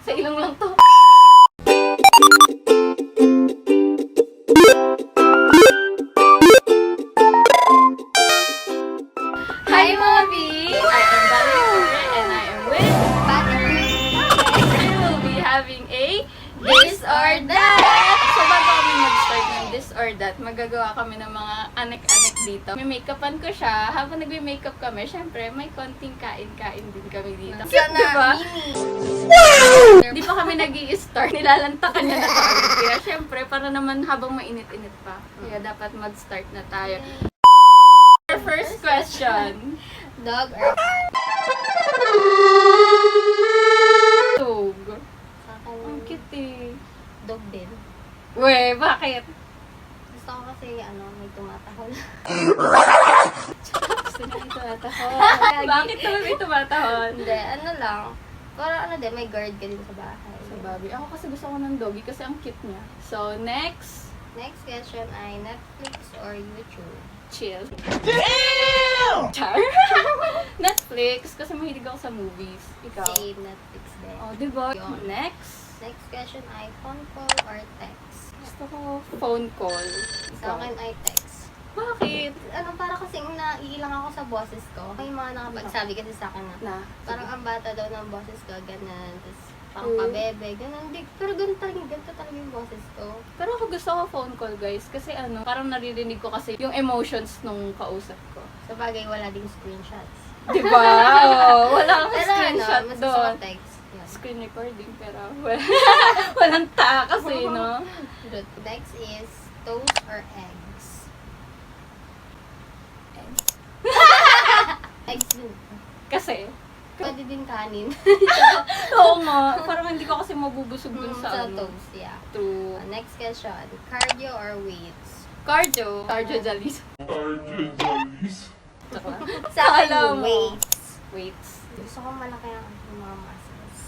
Sa ilong lang to. Hi, Mommy! I am Valerie and I am with we will be having a This or That! So, bago kami mag-start ng This or That, magagawa kami ng mga anek-anek dito. May make-upan ko siya. Habang nagme-makeup kami, syempre, may konting kain-kain din kami dito. Cute, diba? Hindi pa kami nag-i-start. Nilalantakan niya na kami. Kaya syempre, para naman habang mainit-init pa. Kaya dapat mag-start na tayo. Our first question. Dog or Dog. sa akin, Ang cute eh. dog din. Weh, bakit? Gusto ko kasi may tumatahol. Gusto niya ito atahol. Bakit naman may tumatahol? Hindi, lang. Para din, may guard ka din sa bahay. Sa Bobby. Ako kasi gusto ko ng doggy kasi ang cute niya. So, next. Next question ay Netflix or YouTube? Chill. Damn! Char? Netflix, kasi mahilig ako sa movies. Ikaw? Same, Netflix din. Oh, diba? Yun. Next. Next question ay phone call or text? Gusto ko phone call. Sa akin ay text. Bakit? Para kasing naiilang ako sa boses ko. May mga nakapagsabi kasi sa akin na Na. parang ang bata daw ng boses ko, ganun. Tapos parang pabebe, ganun. Pero ganito talaga yung boses ko. Pero ako gusto ko phone call, guys. Kasi parang naririnig ko kasi yung emotions nung kausap ko. Sa bagay, wala ding screenshots. Diba? Oh, wala akong Pero screenshot mas gusto doon. ko text. Yun. Screen recording, pero walang ta kasi, no? Good. Next is toast or eggs? Eggs din. Kasi, Pwede din kanin. oo nga, parang hindi ko kasi mabubusog dun sa sa toast, yeah. True. Next question. Cardio or weights? Cardio. Cardio Jalis. Sa akin, Alam mo. weights. Weights. Gusto ko malaki ang mga muscles.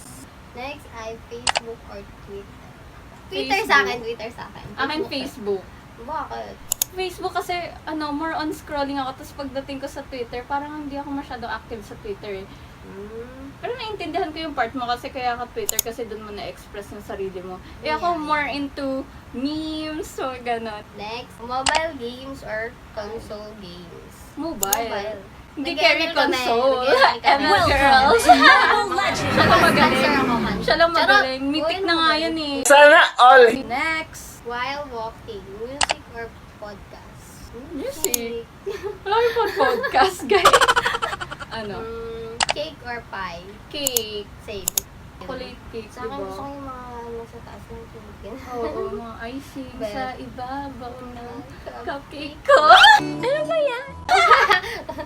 Next ay Facebook or Twitter? Twitter sa akin, Twitter sa akin. Akin Facebook. Bakit? Facebook kasi, more on scrolling ako. Tapos pagdating ko sa Twitter, parang hindi ako masyadong active sa Twitter. Pero naiintindihan ko yung part mo kasi kaya ka Twitter kasi doon mo na-express yung sarili mo. Ako Yeah. more into memes, so gano'n. Next, mobile games or console games? Mobile. Hindi Nag-ML carry kami. console. Nag-ML kami. ML girls. Siya lang magaling. Cancer ako, man. Siya lang Charot. magaling. Mythic Uy, na nga magaling. yun eh. Sana all. Next. While walking, music or podcast? Music. Wala yung podcast, guys. Cake or pie? Cake. Same. Chocolate cake, Sa akin, gusto ko diba? yung mga nasa taas ng cake. Oo, mga icing Bet. sa ibabaw ng cupcake Cupcake. ko. Ano ba yan?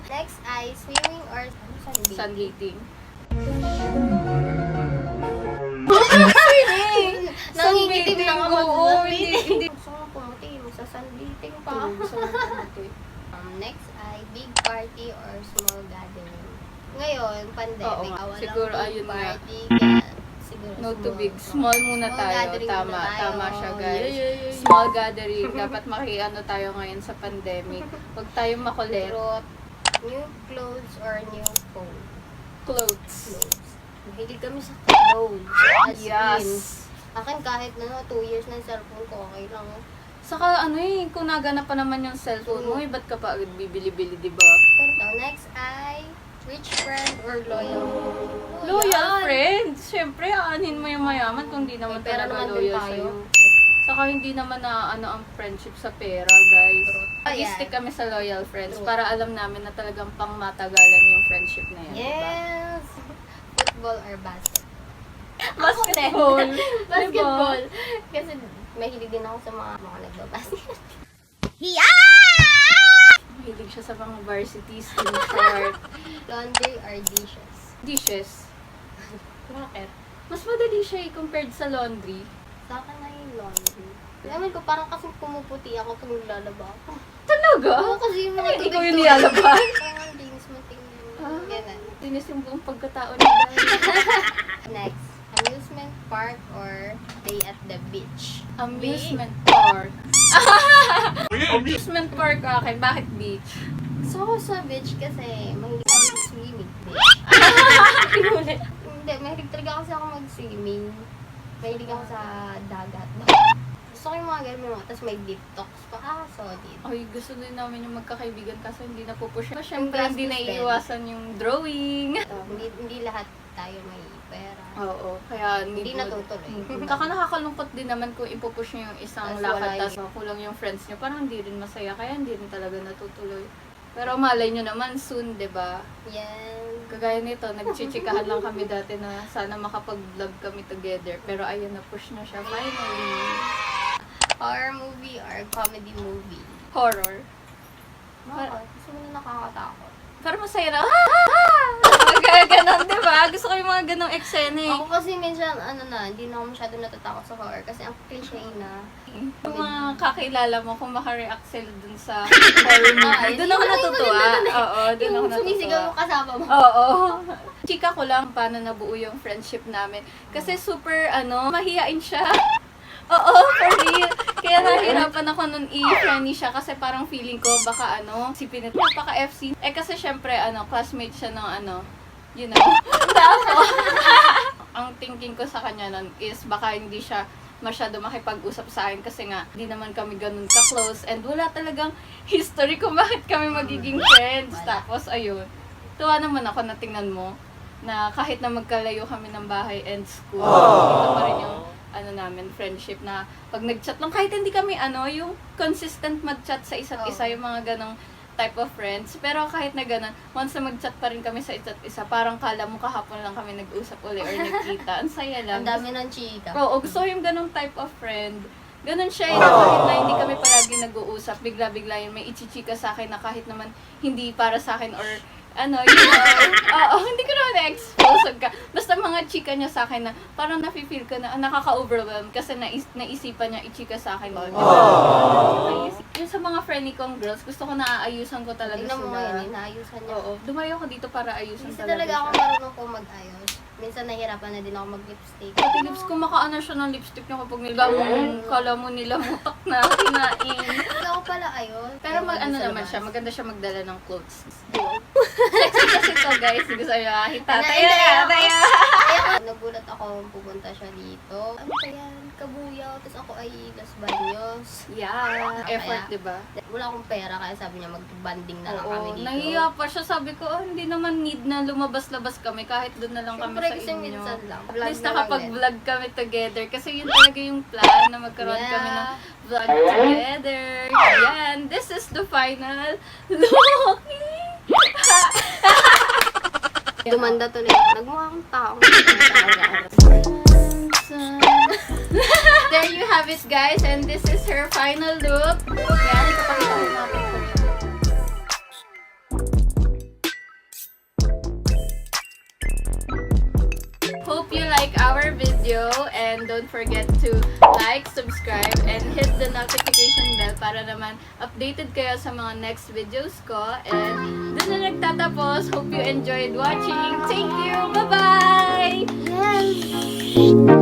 Next ay swimming or sunbathing? Sunbathing. Nangingitim na ako Oo, mag-sunbathing. hindi. Gusto ko pumuti, magsa-sunbathing pa. Next ay big party or small gathering. Ngayon, pandemic. Oo nga. Walang Siguro, big ayun nga. party. Kaya, siguro No to big. Small muna tayo. gathering Tama. muna tayo. Tama siya, guys. Yeah. Small gathering. Dapat makiano tayo ngayon sa pandemic. Huwag tayong makulit. Truth. New clothes or new phone? Clothes. Clothes. Mahilig kami sa clothes. As in, Yes. akin kahit 2 years na yung cellphone ko, okay lang. Saka kung naganap pa naman yung cellphone mo, ba't ka pa agad bibili-bili, diba? Pero next ay rich friend or loyal? Loyal friends. Siyempre, aanin mo yung mayaman kung di naman May pera talaga naman din loyal tayo. sa'yo. Saka hindi naman na ang friendship sa pera, guys. Ayan. Stick kami sa loyal friends True. para alam namin na talagang pangmatagalan yung friendship na yan, diba? Yes! Football or basketball? Basketball. Basketball. Kasi mahilig din ako sa mga nagbabasket. Mahilig siya sa mga varsities in short. Laundry or dishes? Dishes. Bakit? Mas madali siya compared sa laundry. Sa akin na yung laundry. Alam ko, parang kasi pumuputi ako pag naglalaba ako. Talaga? Oo, kasi yung mga Ikaw yung nilalaban? Parang ang linis mo tingnan. Ganun. Dinis yung buong pagkatao niya, guys. Next, amusement park or day at the beach? Amusement park. Amusement park akin. Bakit beach? So, sa beach kasi, mahilig ako sa swimming. Beach. Inulit. Hindi, mahilig talaga kasi ako mag-swimming. Mahilig ako sa dagat. Gusto ko yung mga ganun, tapos may deep talks pa. Solid. Ay, gusto din namin yung magkakaibigan kasi hindi na pupush. Siyempre, Yung hindi na basket iiwasan yung drawing. Hindi lahat tayo may pera. Oo, kaya Hindi mo- natutuloy. Kaka nakakalungkot din naman kung ipupush nyo yung isang Tas lakad, wala tapos kulang yung friends nyo. Parang hindi rin masaya, kaya hindi rin talaga natutuloy. Pero malay nyo naman, soon, di ba? Yan. Kagaya nito, nagchichikahan lang kami dati na sana makapag-vlog kami together. Pero ayun, na-push na siya finally. Horror movie or comedy movie? Horror. Bakit? Kasi mo na nakakatakot. Pero masaya na. Kaya ganon, di ba? Gusto ko yung mga ganong eksena eh. Ako kasi minsan, hindi na ako masyado natatakot sa horror kasi ang cliche na. Yung mga kakilala mo, kung makareact sila dun sa horror movie, dun ako natutuwa. Oo, dun ako Yung natutuwa. sumisigaw mo kasama mo. Oo. Chika ko lang paano nabuo yung friendship namin. Kasi super, mahihain siya. Oo, for real. Kaya nahihirapan ako nun i-friendly siya kasi parang feeling ko baka sipin ito, napaka-FC. Eh kasi syempre, classmate siya ng Tapos, ang thinking ko sa kanya nun is baka hindi siya masyado makipag-usap sa akin kasi nga, di naman kami ganun ka-close and wala talagang history kung bakit kami magiging friends. Tapos, ayun. Tuwa naman ako na tingnan mo na kahit na magkalayo kami ng bahay and school, ito pa rin yung namin, friendship na pag nag-chat lang, kahit hindi kami yung consistent mag-chat sa isa't isa, yung mga ganong type of friends. Pero kahit na ganon, once na mag-chat pa rin kami sa isa't isa, parang kala mo kahapon lang kami nag-usap uli or nagkita. Ang saya lang. Ang dami ng chika. Oo, gusto ko yung ganong type of friend. Ganon siya na kahit na hindi kami palagi nag-uusap, bigla-bigla yun, may ichichika sa akin na kahit naman hindi para sa akin or hindi ko naman na-expose ka. Basta mga chika niya sa akin na parang nafe-feel ko na nakaka-overwhelm kasi naisipan niya ichika sa akin. Yung sa mga friendly kong girls, gusto ko naaayusan ko talaga Tingnan mo sila. ngayon, inaayusan niya. Oo, dumayo ako dito para ayusan Minsan talaga talaga ako siya. marunong ko mag-ayos. Minsan nahihirapan na din ako mag-lipstick. Pati lips ko makaano siya ng lipstick niya kapag kala mo nila mutak na kinain. Hindi ako pala ayos. Pero Ayun, sa naman labas. siya, maganda siya magdala ng clothes. Sexy kasi to guys, gusto niya hita. Kaya Tayo. nagulat ako pupunta siya dito. Ano ba yan? Kabuyaw. Tapos ako ay Los Baños. Yeah, effort, Kaya, diba? Wala akong pera kaya sabi niya mag-banding na lang Oo, kami dito. nahiya pa siya. Sabi ko, hindi naman need na lumabas-labas kami kahit doon na lang kami Siyempre sa kasi inyo. minsan lang. At least Vlog na lang nakapag-vlog kami together. Kasi yun talaga yung plan na magkaroon Yeah. kami ng vlog together. Yan, this is the final look. Dumanda tuloy. Nagmukha akong taong There you have it guys, and this is her final look. Yan, ipapakita ko natin for you. Hope you like our video and don't forget to like, subscribe, and hit the notification bell para naman updated kayo sa mga next videos ko. And dun na nagtatapos. Hope you enjoyed watching. Thank you! Bye-bye! Yes!